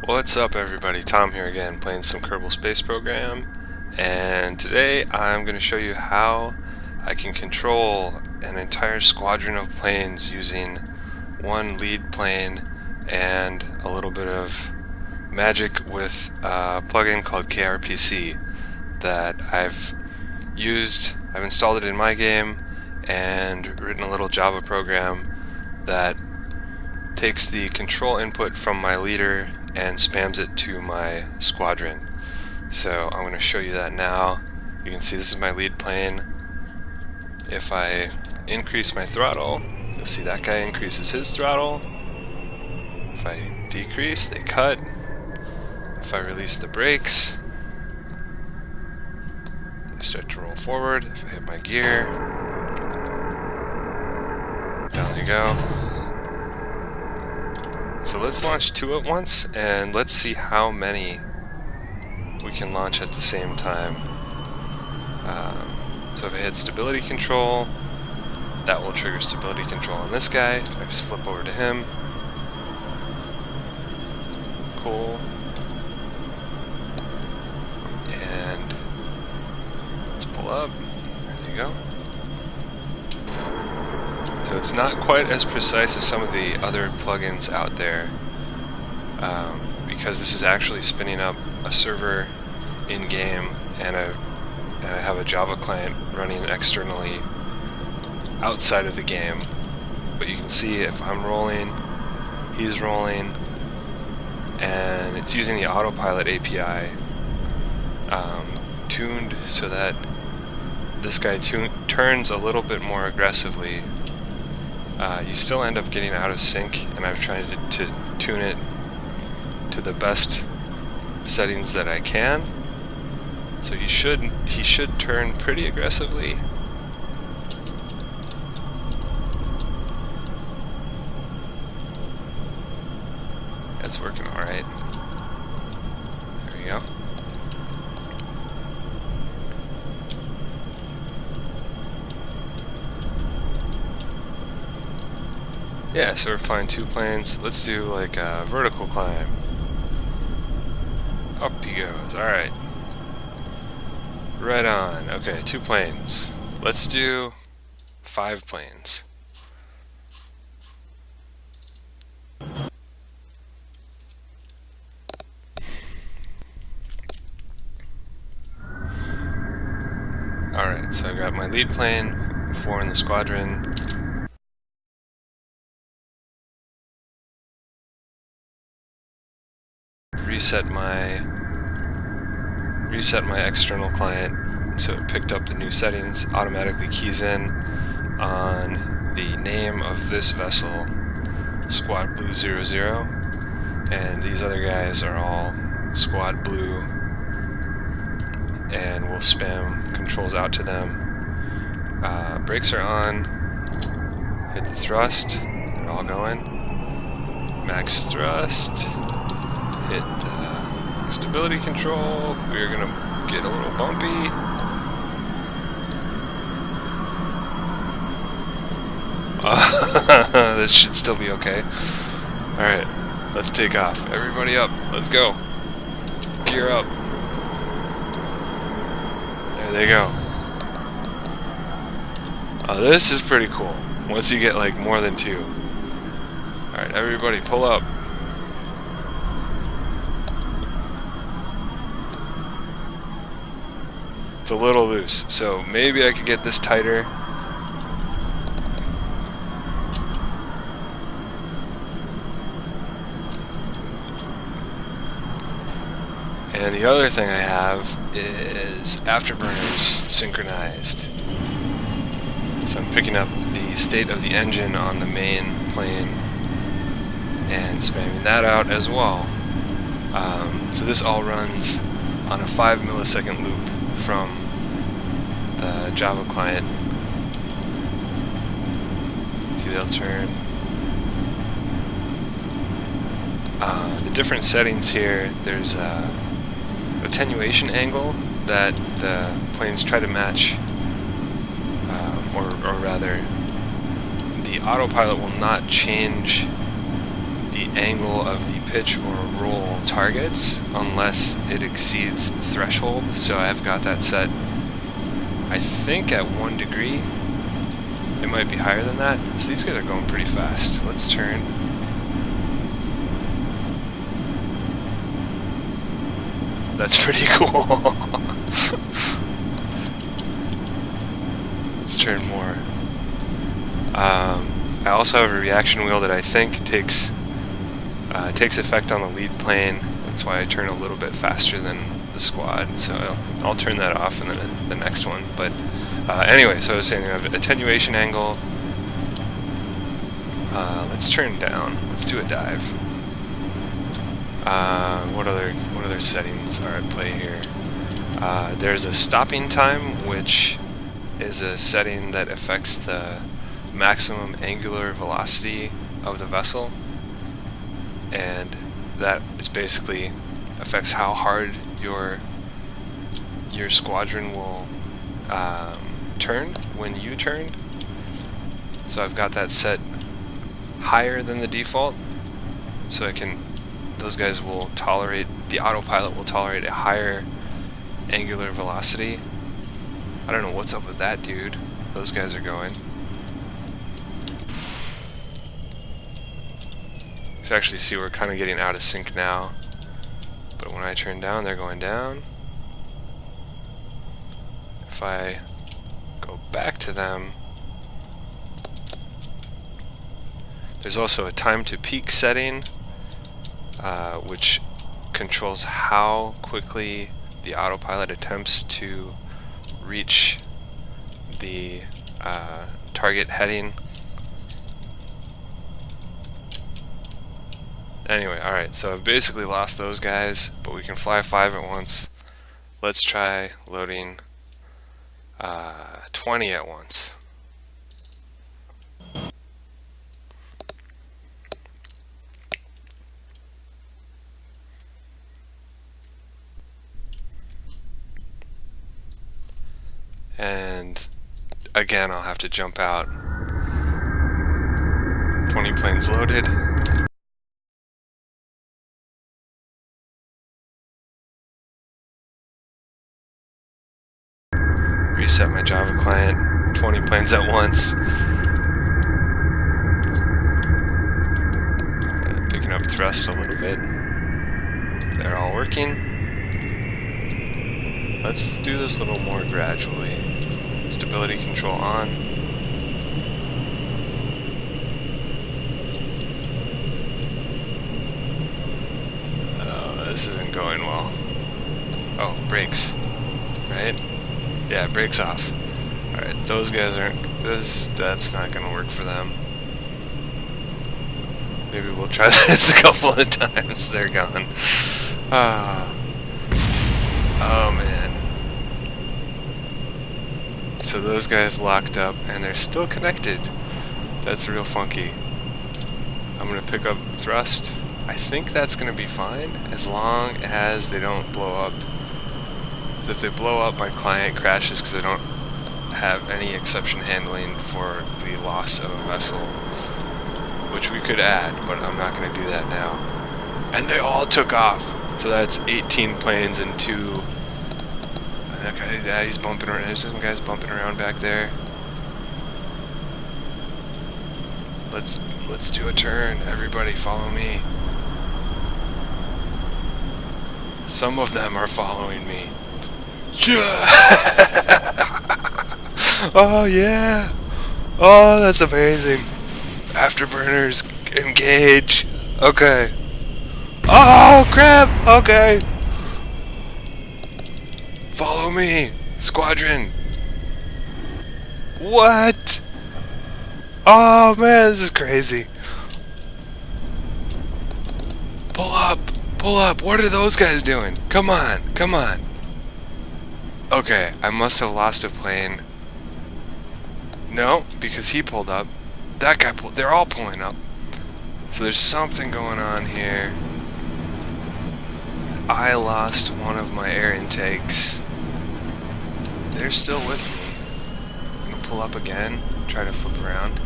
What's up everybody, Tom here again playing some Kerbal Space Program, and today I'm going to show you how I can control an entire squadron of planes using one lead plane and a little bit of magic with a plugin called KRPC that I've installed it in my game and written a little Java program that takes the control input from my leader and spams it to my squadron. So I'm going to show you that now. You can see this is my lead plane. If I increase my throttle, you'll see that guy increases his throttle. If I decrease, they cut. If I release the brakes, they start to roll forward. If I hit my gear, down they go. So let's launch two at once, and let's see how many we can launch at the same time. So if I hit stability control, that will trigger stability control on this guy. If I just flip over to him, cool. And let's pull up. There you go. So it's not quite as precise as some of the other plugins out there, because this is actually spinning up a server in-game, and I have a Java client running externally outside of the game. But you can see if I'm rolling, he's rolling, and it's using the autopilot API tuned so that this guy turns a little bit more aggressively. You still end up getting out of sync, and I've tried to tune it to the best settings that I can. So he should turn pretty aggressively. That's working alright. There we go. Yeah, so we're flying two planes. Let's do like a vertical climb. Up he goes. Alright. Right on. Okay, two planes. Let's do 5 planes. Alright, so I got my lead plane, 4 in the squadron. Reset my external client so it picked up the new settings, automatically keys in on the name of this vessel, Squad Blue 00, and these other guys are all Squad Blue, and we'll spam controls out to them. Brakes are on, hit the thrust, they're all going, max thrust, hit the stability control, we're gonna get a little bumpy. This should still be okay. Alright, let's take off. Everybody up, let's go. Gear up. There they go. Oh, this is pretty cool. Once you get like more than 2. Alright, everybody pull up. It's a little loose, so maybe I could get this tighter. And the other thing I have is afterburners synchronized. So I'm picking up the state of the engine on the main plane and spamming that out as well. So this all runs on a 5 millisecond loop from the Java client. See, they'll turn. The different settings here, there's a attenuation angle that the planes try to match, or rather, the autopilot will not change the angle of the pitch or roll targets unless it exceeds the threshold. So I've got that set, I think, at 1 degree. It might be higher than that. So these guys are going pretty fast. Let's turn. That's pretty cool. Let's turn more. I also have a reaction wheel that I think takes effect on the lead plane. That's why I turn a little bit faster than the squad. So I'll turn that off in the next one. But anyway, so I was saying I have attenuation angle. Let's turn down. Let's do a dive. What other settings are at play here? There's a stopping time, which is a setting that affects the maximum angular velocity of the vessel, and that is basically affects how hard your squadron will turn when you turn. So I've got that set higher than the default, so those guys will tolerate, the autopilot will tolerate a higher angular velocity. I don't know what's up with that, dude. Those guys are going. So actually see we're kind of getting out of sync now. But when I turn down, they're going down. If I go back to them, there's also a time to peak setting, which controls how quickly the autopilot attempts to reach the target heading. Anyway, alright, so I've basically lost those guys, but we can fly 5 at once. Let's try loading 20 at once. And again, I'll have to jump out. 20 planes loaded. Reset my Java client. 20 planes at once. Picking up thrust a little bit. They're all working. Let's do this a little more gradually. Stability control on. Oh, this isn't going well. Oh, brakes. Right? Yeah, brakes off. Alright, those guys aren't... that's not gonna work for them. Maybe we'll try this a couple of times. They're gone. Oh man. So those guys locked up and they're still connected. That's real funky. I'm gonna pick up thrust. I think that's gonna be fine as long as they don't blow up. So if they blow up, my client crashes because I don't have any exception handling for the loss of a vessel, which we could add, but I'm not going to do that now. And they all took off. So that's 18 planes and 2. That guy, yeah, he's bumping around. There's some guys bumping around back there. Let's do a turn. Everybody follow me. Some of them are following me. Yeah! Oh yeah! Oh, that's amazing. Afterburners, engage. Okay. Oh crap! Okay. Follow me, squadron. What? Oh man, this is crazy. Pull up! Pull up! What are those guys doing? Come on! Come on! Okay, I must have lost a plane. No, because he pulled up. That guy pulled. They're all pulling up. So there's something going on here. I lost one of my air intakes. They're still with me. I'm gonna pull up again. Try to flip around.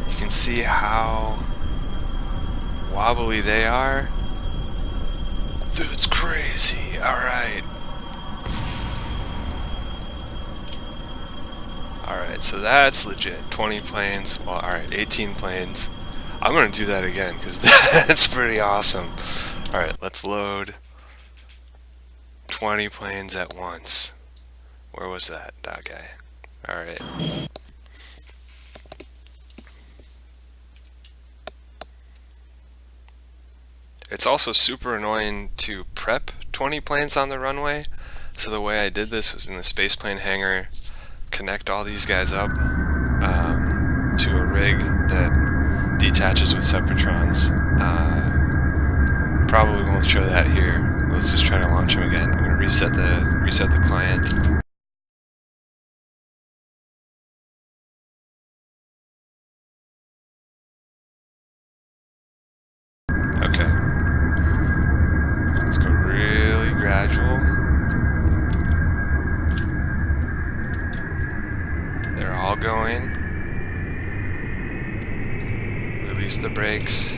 You can see how wobbly they are. That's crazy. Alright. Alright, so that's legit. 20 planes. Well, alright, 18 planes. I'm gonna do that again because that's pretty awesome. Alright, let's load 20 planes at once. Where was that guy? Alright. It's also super annoying to prep 20 planes on the runway. So the way I did this was in the spaceplane hangar, connect all these guys up to a rig that detaches with separatrons. Probably won't show that here. Let's just try to launch them again. I'm going to reset the client. Okay. Let's go really gradual. They're all going. Release the brakes.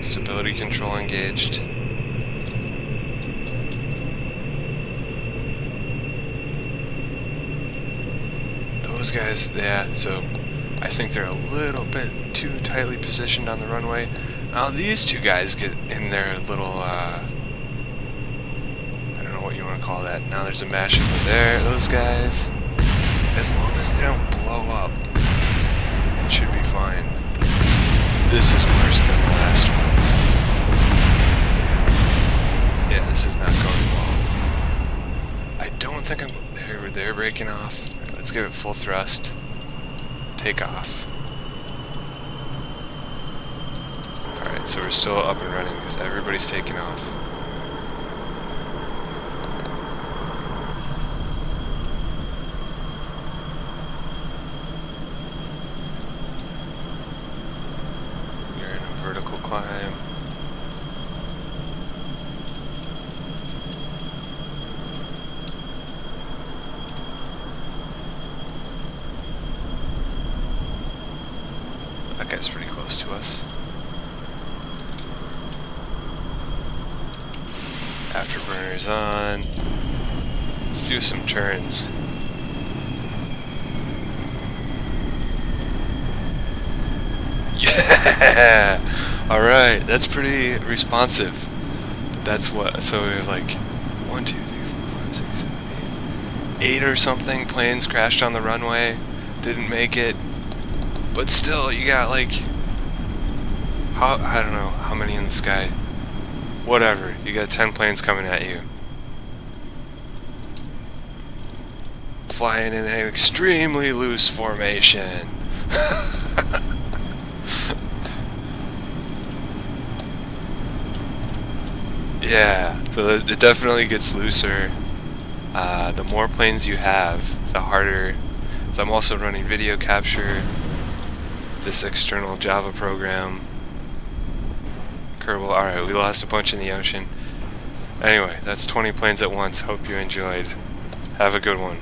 Stability control engaged. Those guys, yeah, so I think they're a little bit too tightly positioned on the runway. Now these two guys get in their little, I don't know what you want to call that. Now there's a mash over there. Those guys, as long as they don't blow up, it should be fine. This is worse than the last one. Yeah, this is not going well. I don't think they're breaking off. Let's give it full thrust. Take off. Alright, so we're still up and running because everybody's taking off. We're in a vertical climb. That guy's pretty close to us. Afterburners on. Let's do some turns. Yeah! Alright, that's pretty responsive. That's what, so we have like 1, 2, 3, 4, 5, 6, 7, 8 or something planes crashed on the runway, didn't make it. But still, you got like, I don't know how many in the sky. Whatever, you got 10 planes coming at you. Flying in an extremely loose formation. Yeah, so it definitely gets looser. The more planes you have, the harder. So I'm also running video capture. This external Java program. Kerbal, alright, we lost a bunch in the ocean. Anyway, that's 20 planes at once. Hope you enjoyed. Have a good one.